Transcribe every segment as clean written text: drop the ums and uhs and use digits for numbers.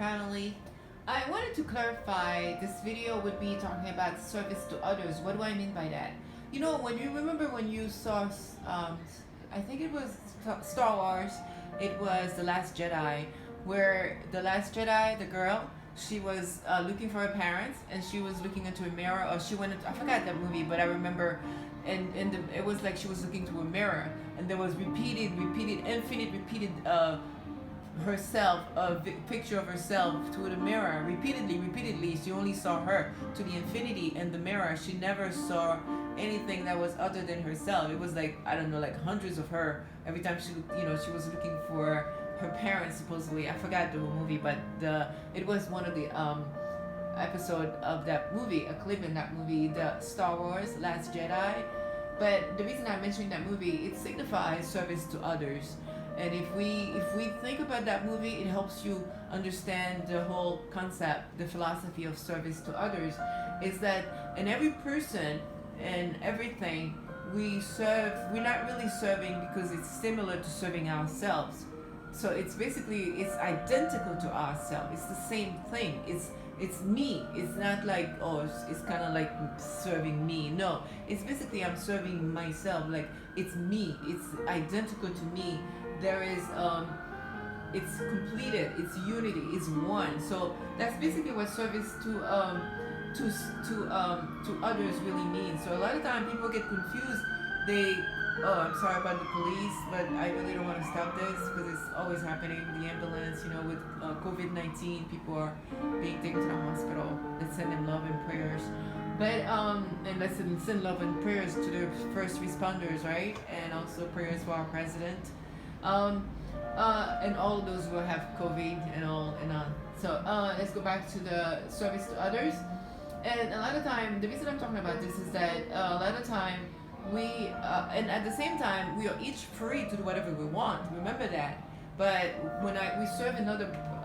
family. I wanted to clarify this video would be talking about service to others. What do I mean by that? You know, when you remember when you saw, I think it was Star Wars, it was The Last Jedi, where The Last Jedi, the girl, she was looking for her parents and she was looking into a mirror, or she went into, I forgot that movie, but I remember, and it was like she was looking to a mirror and there was infinite repeated herself, picture of herself to the mirror repeatedly. She only saw her to the infinity in the mirror. She never saw anything that was other than herself. It was like, I don't know, like hundreds of her every time she, she was looking for her parents, supposedly. I forgot the movie, but it was one of the episode of that movie, a clip in that movie, the Star Wars Last Jedi. But the reason I'm mentioning that movie, it signifies service to others. And if we think about that movie, it helps you understand the whole concept, the philosophy of service to others. Is that in every person and everything we serve, we're not really serving because it's similar to serving ourselves. So it's identical to ourselves. It's the same thing. It's me. It's not like, oh, it's kind of like serving me. No, it's basically I'm serving myself. Like, it's me. It's identical to me. There is it's completed. It's unity. It's one. So that's basically what service to others really means. So a lot of time people get confused. I'm sorry about the police, but I really don't want to stop this because it's always happening. The ambulance, with COVID-19, people are being taken to the hospital. Let's send them love and prayers. But, and let's send love and prayers to the first responders, right? And also prayers for our president. And all those who have COVID and all and on. So, let's go back to the service to others. And a lot of time, the reason I'm talking about this is that a lot of time, and at the same time we are each free to do whatever we want. Remember that. But when we serve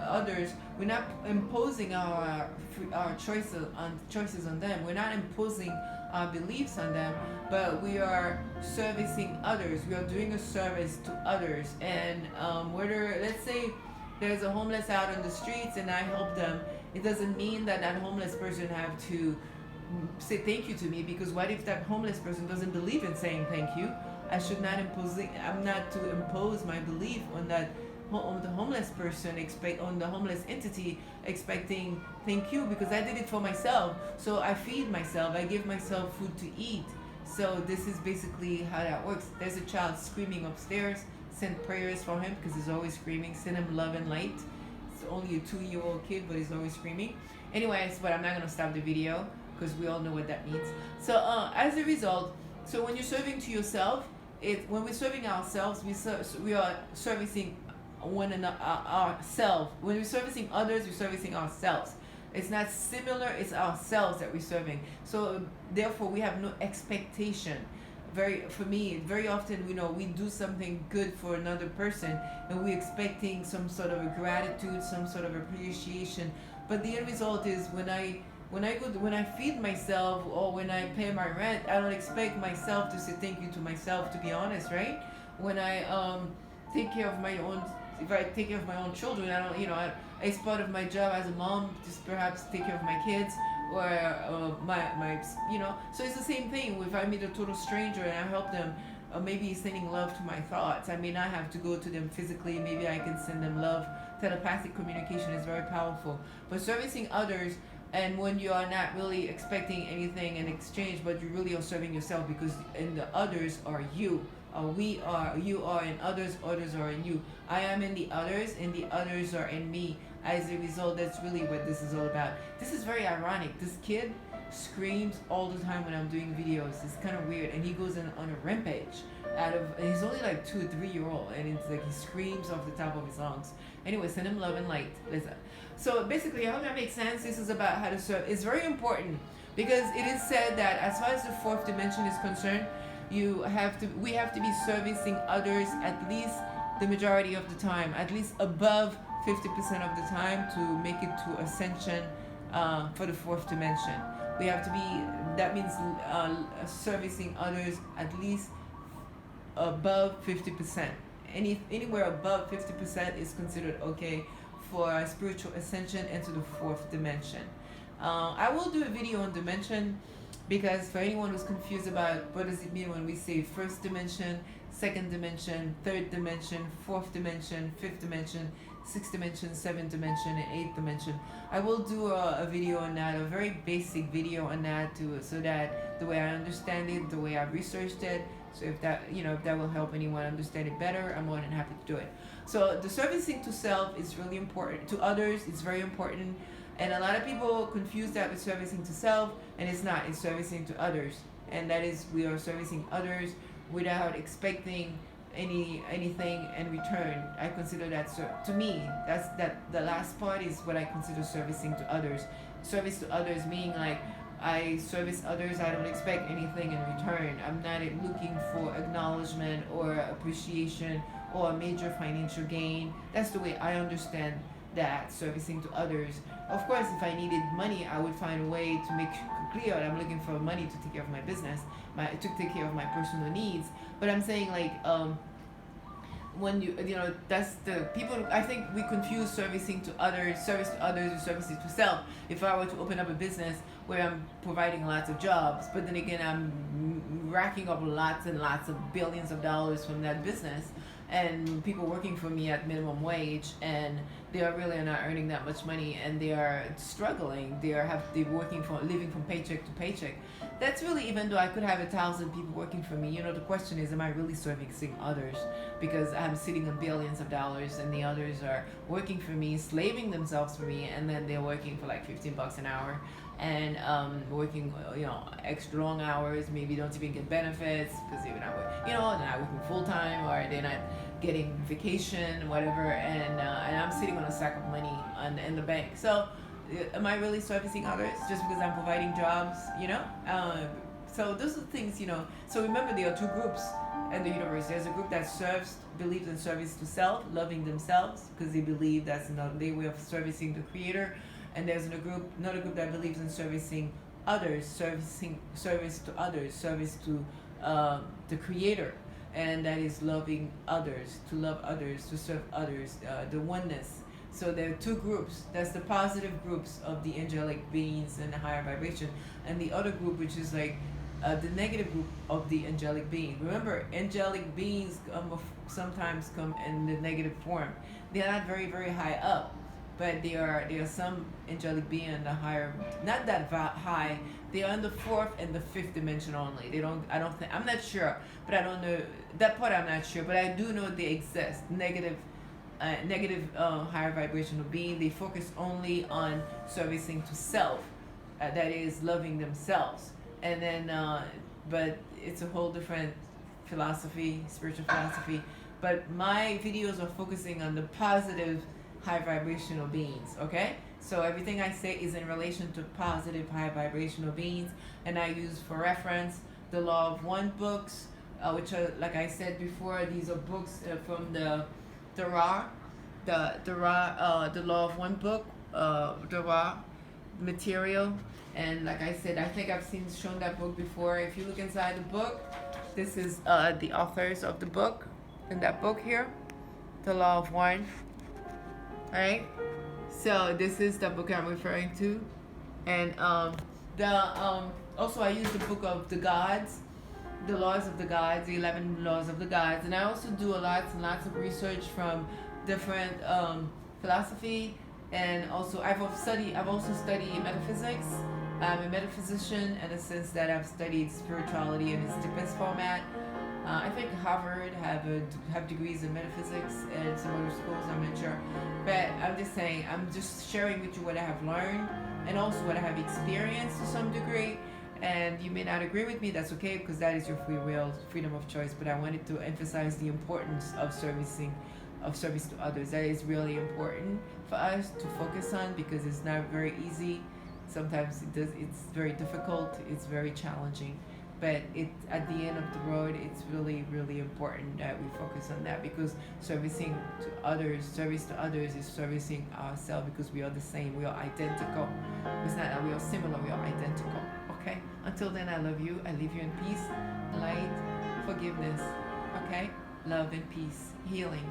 others, we're not imposing our choices on them. We're not imposing our beliefs on them, but we are servicing others. We are doing a service to others. And whether, let's say there's a homeless out on the streets and I help them, it doesn't mean that homeless person have to say thank you to me, because what if that homeless person doesn't believe in saying thank you? I'm not to impose my belief on that, on the homeless person, on the homeless entity expecting thank you, because I did it for myself. So I feed myself, I give myself food to eat. So this is basically how that works. There's a child screaming upstairs, send prayers for him because he's always screaming, send him love and light. It's only a 2-year-old kid, but he's always screaming. Anyways, but I'm not gonna stop the video because we all know what that means. So as a result, so when you're serving to yourself, when we're serving ourselves, we are servicing one another, ourselves. When we're servicing others, we're servicing ourselves. It's not similar, it's ourselves that we're serving. So therefore we have no expectation. For me, very often, we do something good for another person and we're expecting some sort of a gratitude, some sort of appreciation. But the end result is when I feed myself or when I pay my rent, I don't expect myself to say thank you to myself, to be honest, right? When I take care of my own, if I take care of my own children, I don't, it's part of my job as a mom, just perhaps take care of my kids or my so it's the same thing. If I meet a total stranger and I help them, maybe sending love to my thoughts. I may not have to go to them physically, maybe I can send them love. Telepathic communication is very powerful. But servicing others, and when you are not really expecting anything in exchange, but you really are serving yourself, because in the others are you. You are in others are in you. I am in the others, and the others are in me. As a result, that's really what this is all about. This is very ironic. This kid screams all the time when I'm doing videos. It's kind of weird, and he goes on a rampage. And he's only like 2 or 3-year-old, and it's like he screams off the top of his lungs. Anyway, send him love and light. Listen. So basically, I hope that makes sense. This is about how to serve. It's very important because it is said that as far as the fourth dimension is concerned, we have to be servicing others at least the majority of the time, at least above 50% of the time, to make it to Ascension for the fourth dimension. We have to be, that means servicing others at least above 50%. Anywhere above 50% is considered okay for spiritual ascension into the fourth dimension. I will do a video on dimension, because for anyone who's confused about what does it mean when we say first dimension, second dimension, third dimension, fourth dimension, fifth dimension, sixth dimension, seventh dimension, and eighth dimension, I will do a video on that, a very basic video on that, too, so that the way I understand it, the way I've researched it, so if that, if that will help anyone understand it better, I'm more than happy to do it. So the servicing to self is really important. To others, it's very important. And a lot of people confuse that with servicing to self, and it's not. It's servicing to others, and that is, we are servicing others without expecting anything in return. I consider that, to me, that's the last part is what I consider servicing to others. Service to others meaning like I service others, I don't expect anything in return. I'm not looking for acknowledgement or appreciation or a major financial gain. That's the way I understand that, servicing to others. Of course, if I needed money, I would find a way to make clear that I'm looking for money to take care of my business, to take care of my personal needs. But I'm saying like, when that's the people, I think we confuse servicing to others, service to others, with servicing to self. If I were to open up a business where I'm providing lots of jobs, but then again I'm racking up lots and lots of billions of dollars from that business, and people working for me at minimum wage, and they are really not earning that much money, and they are struggling. They're working living from paycheck to paycheck. That's really, even though I could have 1,000 people working for me, the question is, am I really servicing others? Because I'm sitting on billions of dollars, and the others are working for me, slaving themselves for me, and then they're working for like $15 an hour, and working extra long hours, maybe don't even get benefits because they're not they're not working full time, or they're not getting vacation, whatever, and I'm sitting on a sack of money in the bank. So am I really servicing others just because I'm providing jobs? So those are the things. So remember, there are two groups in the universe. There's a group that believes in service to self, loving themselves because they believe that's another way of servicing the Creator. And there's another group that believes in servicing others, service to others, service to the Creator, and that is loving others, to love others, to serve others, the oneness. So there are two groups. That's the positive groups of the angelic beings and the higher vibration, and the other group, which is like the negative group of the angelic beings. Remember, angelic beings sometimes come in the negative form. They're not very, very high up. But there are some angelic being in the higher, not that high. They are in the fourth and the fifth dimension only. I'm not sure, but I don't know that part. I'm not sure, but I do know they exist. Negative higher vibrational being. They focus only on servicing to self, that is loving themselves. And then, but it's a whole different philosophy, spiritual philosophy. But my videos are focusing on the positive high vibrational beings, okay? So everything I say is in relation to positive high vibrational beings, and I use for reference the Law of One books, which are, like I said before, these are books from the Ra, the Law of One book, the Ra material. And like I said, I think I've shown that book before. If you look inside the book, this is the authors of the book in that book here, the Law of One. Alright, so this is the book I'm referring to, and also I use the book of the gods, the laws of the gods, the 11 laws of the gods, and I also do lots and lots of research from different philosophy, and also I've also studied metaphysics. I'm a metaphysician in the sense that I've studied spirituality in its deepest format. I think Harvard have degrees in metaphysics, and some other schools, I'm not sure. But I'm just saying, I'm just sharing with you what I have learned, and also what I have experienced to some degree. And you may not agree with me, that's okay, because that is your free will, freedom of choice. But I wanted to emphasize the importance of service to others. That is really important for us to focus on, because it's not very easy. Sometimes it's very difficult, it's very challenging. But at the end of the road, it's really, really important that we focus on that, because service to others is servicing ourselves, because we are the same, we are identical. It's not that we are similar, we are identical. Okay? Until then, I love you. I leave you in peace, light, forgiveness. Okay? Love and peace, healing.